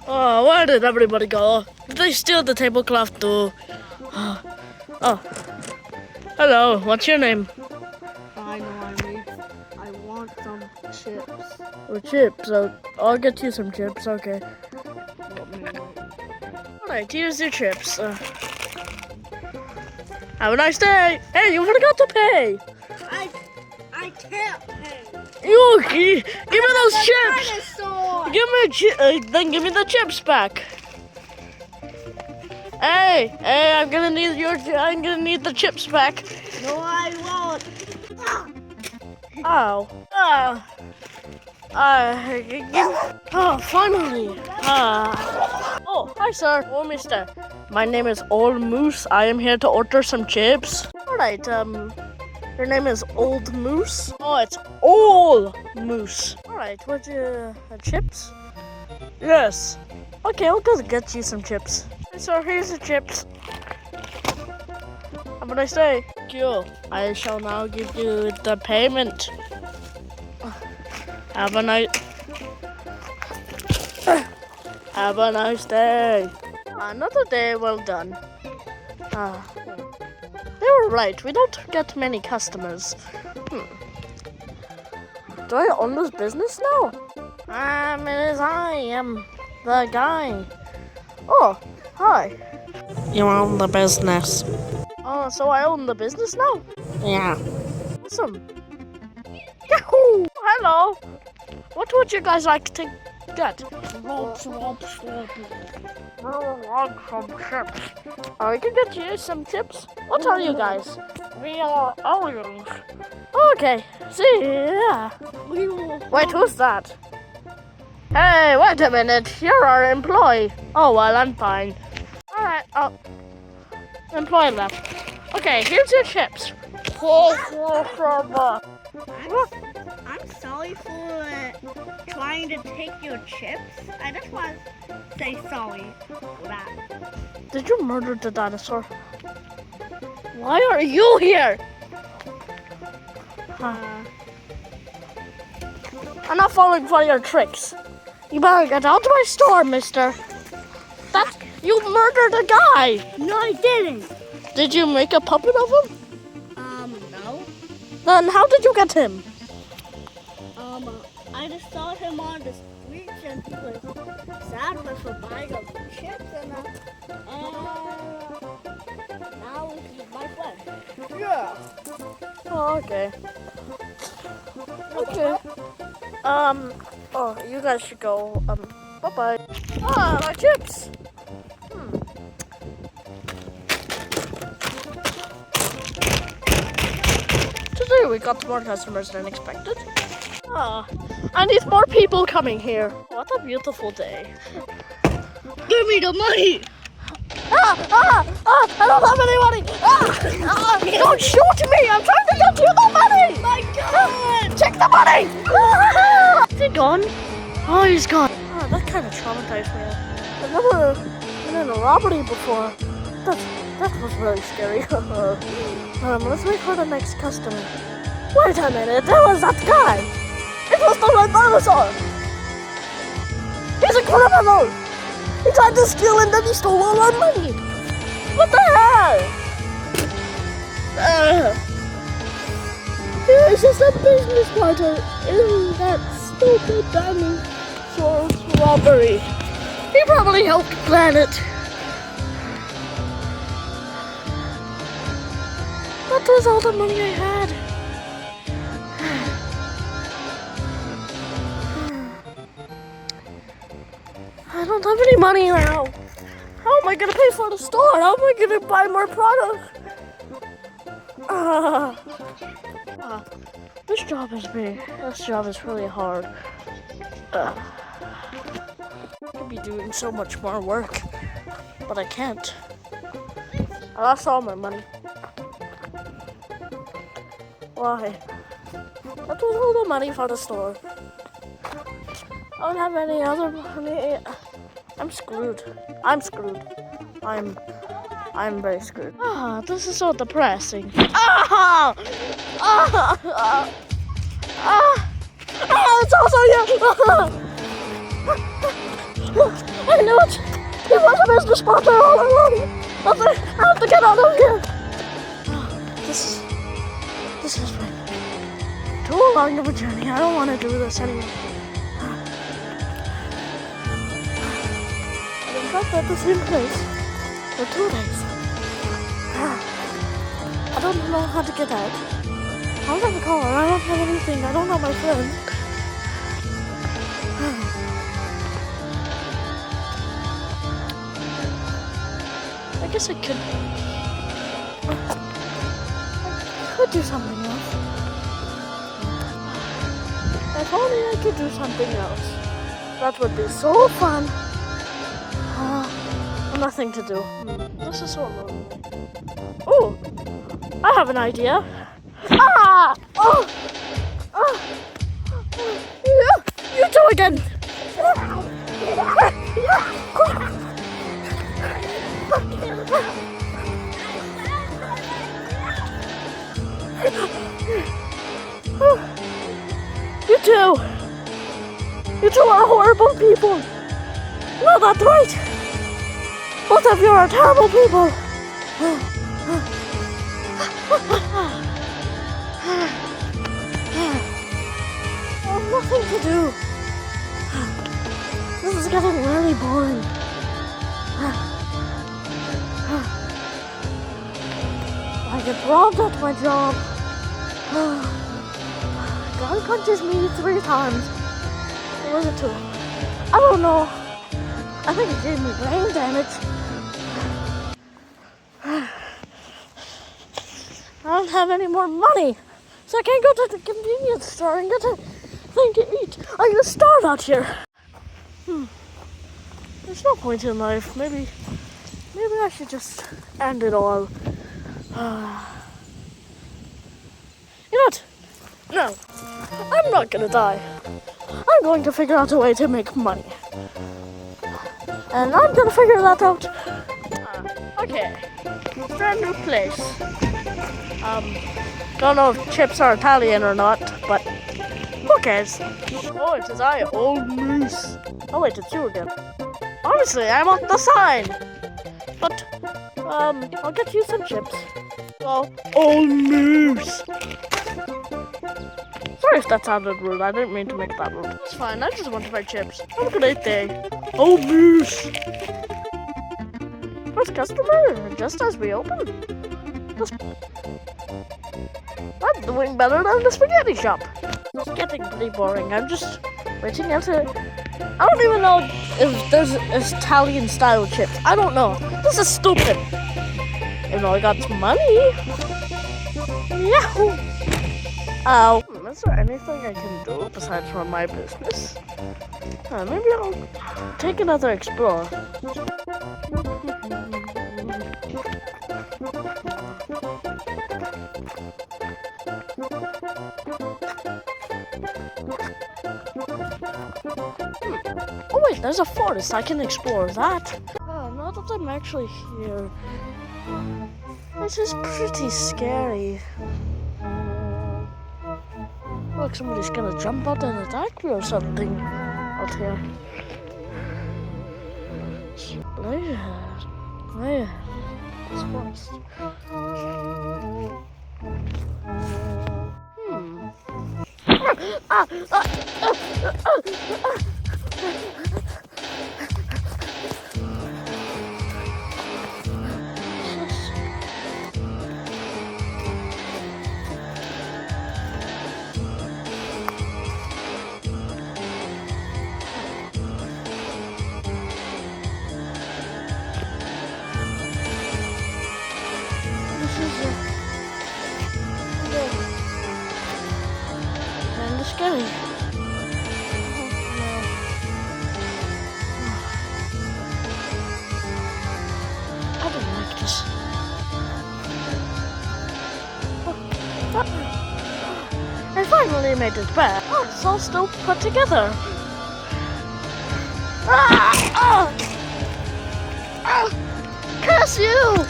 Oh, where did everybody go? Did they steal the tablecloth too? Oh. Hello, what's your name? I know I need. I want some chips. Oh, chips. I'll get you some chips, okay. Alright, here's your chips. Have a nice day. Hey, you forgot to pay. I can't pay. Give me those chips. Then give me the chips back. Hey, I'm gonna need the chips back. No, I won't. Oh. Finally. Oh, hi, sir. Oh, mister. My name is Old Moose. I am here to order some chips. Alright, your name is Old Moose? Oh, it's Old Moose. Alright, what, chips? Yes. Okay, I'll go get you some chips. Hey, sir, here's the chips. Have a nice day. Thank you. I shall now give you the payment. Have a nice day. Another day well done. They were right. We don't get many customers. Do I own this business now? It is I am the guy. Oh, hi. You own the business. Oh, so I own the business now? Yeah. Awesome. Yahoo! Hello. What would you guys like to get? I can get you some chips. What are you guys? We are aliens. Okay, see, yeah. Wait, who's that? Hey, wait a minute. You're our employee. Oh, well, I'm fine. Alright, employee left. Okay, here's your chips. I'm sorry for trying to take your chips. I just want to say sorry for that. Did you murder the dinosaur? Why are you here? I'm not falling for your tricks. You better get out of my store, mister. You murdered a guy. No, I didn't. Did you make a puppet of him? No. Then how did you get him? I just saw him on the streets and he was sad for buying of chips and now he's my friend. Yeah. Oh, okay. Okay. Oh, you guys should go. Bye-bye. My chips. Today we got more customers than expected. I need more people coming here. What a beautiful day. Give me the money! I don't have any money! Don't shoot me! I'm trying to get you the money! My God! Take the money! Is he gone? Oh, he's gone. That kind of traumatized me. I've never been in a robbery before. That was really scary. Let's wait for the next customer. Wait a minute, there was that guy! It was the red dinosaur! He's a criminal! He tried to steal and then he stole all our money! What the hell? He's just a business partner in that stupid dinosaur's robbery. He probably helped plan it. That was all the money I had. I don't have any money now. How am I gonna pay for the store? How am I gonna buy more product? This job is really hard. I could be doing so much more work, but I can't. I lost all my money. Why? That was all the money for the store. I don't have any other money. I'm screwed. I'm very screwed. This is so depressing. It's also you. I knew it! He was a business partner all along! I have to get out of here! This has been too long of a journey. I don't want to do this anymore. I've been trapped at the same place for 2 days. I don't know how to get out. I don't have a car. I don't have anything. I don't have my friends. I guess I could do something else. If only I could do something else. That would be so fun. Nothing to do. This is so lonely. Oh, I have an idea. Ah! Oh! Oh! You two again! You two are horrible people. No, that's right. Both of you are terrible people. I have nothing to do. This is getting really boring. I get robbed at my job. God punches me 3 times. Or was it 2? I don't know. I think it gave me brain damage. I don't have any more money, so I can't go to the convenience store and get a thing to eat. I'm gonna starve out here. There's no point in life. Maybe I should just end it all. You know what? No, I'm not gonna die. I'm going to figure out a way to make money. And I'm gonna figure that out. Okay, brand new place. Don't know if chips are Italian or not, but who cares? Oh, it is I, Old Moose. Oh wait, it's you again. Honestly, I'm on the sign. But, I'll get you some chips. Well, Old Moose. Sorry if that sounded rude. I didn't mean to make that rude. It's fine. I just want to buy chips. Have a great day. Old Moose. First customer, just as we open. I'm doing better than the spaghetti shop. It's getting pretty boring. I'm just waiting until... I don't even know if there's Italian style chips. I don't know. This is stupid. You know, I got some money. Yahoo! Ow. Is there anything I can do besides run my business? Maybe I'll take another explore. Oh wait, there's a forest. I can explore that. Now that I'm actually here, this is pretty scary. Look, somebody's gonna jump out and attack me or something out here. Where? This forest. Kinda scary. I don't like this. I finally made it back. Oh, it's all still put together. Curse you!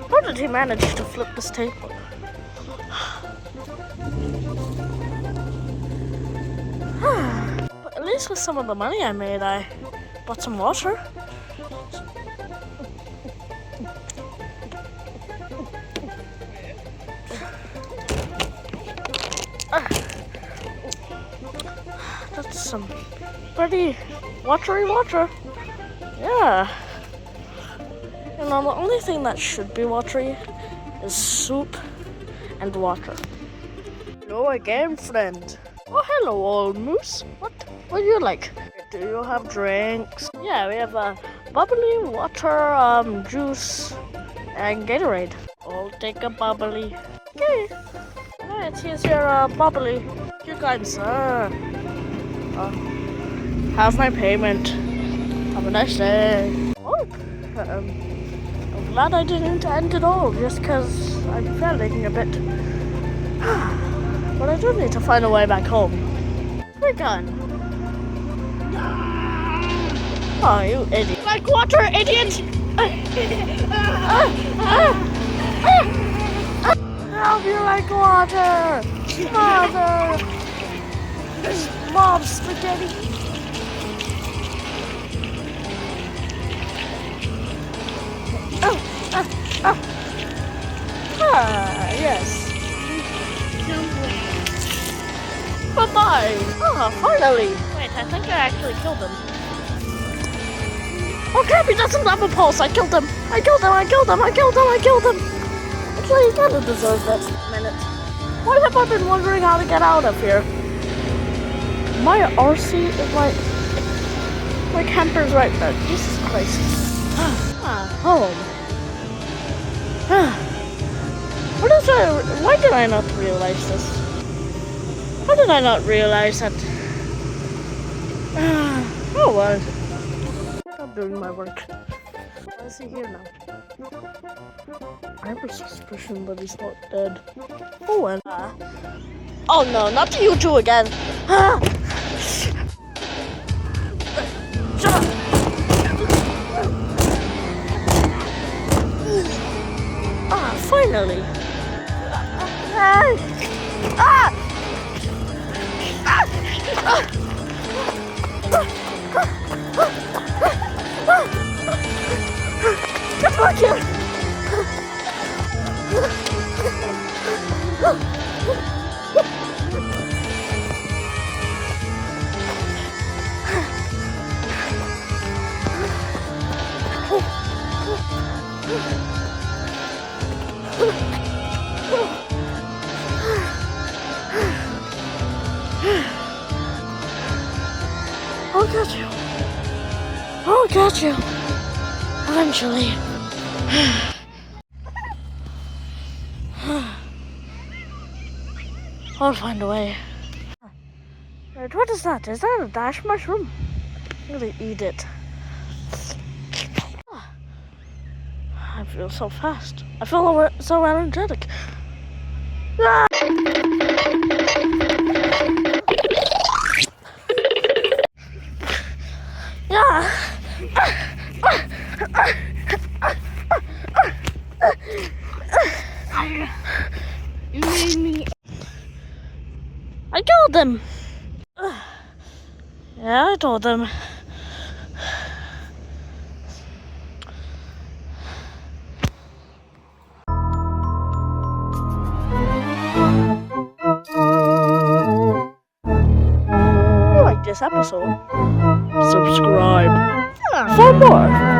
How did he manage to flip this table? But at least with some of the money I made, I bought some water. That's some pretty watery water. Yeah. You know, the only thing that should be watery is soup and water. Hello again, friend. Oh, hello, old moose. What do you like? Do you have drinks? Yeah, we have bubbly water, juice, and Gatorade. I'll take a bubbly. Okay. Alright, here's your bubbly. You guys, have my payment. Have a nice day. Oh, I'm glad I didn't end it all just because I'm feeling a bit. But I do need to find a way back home. We're gone. Oh, you idiot. Like water, idiot! Help you like water! Mother! This mob spaghetti. Yes. Bye-bye. Ah, finally. Wait, I think I actually killed him. Oh crap, he doesn't have a pulse. I killed him. I killed him. Actually, he kind of deserved that minute. Why have I been wondering how to get out of here? My RC is like... My camper's right there. Jesus Christ. Home. Why did I not realize this? How did I not realize that? Oh well. I'm doing my work. Why is he here now? I have a suspicion that he's not dead. Oh well. Oh no, not you two again. Shut up. Finally. Get back here! I'll get you. Eventually. I'll find a way. Wait, what is that? Is that a dash mushroom? I'm gonna eat it. I feel so fast. I feel so energetic. Yeah. You made me. I told them. Yeah, I told them. If you like this episode, subscribe for more.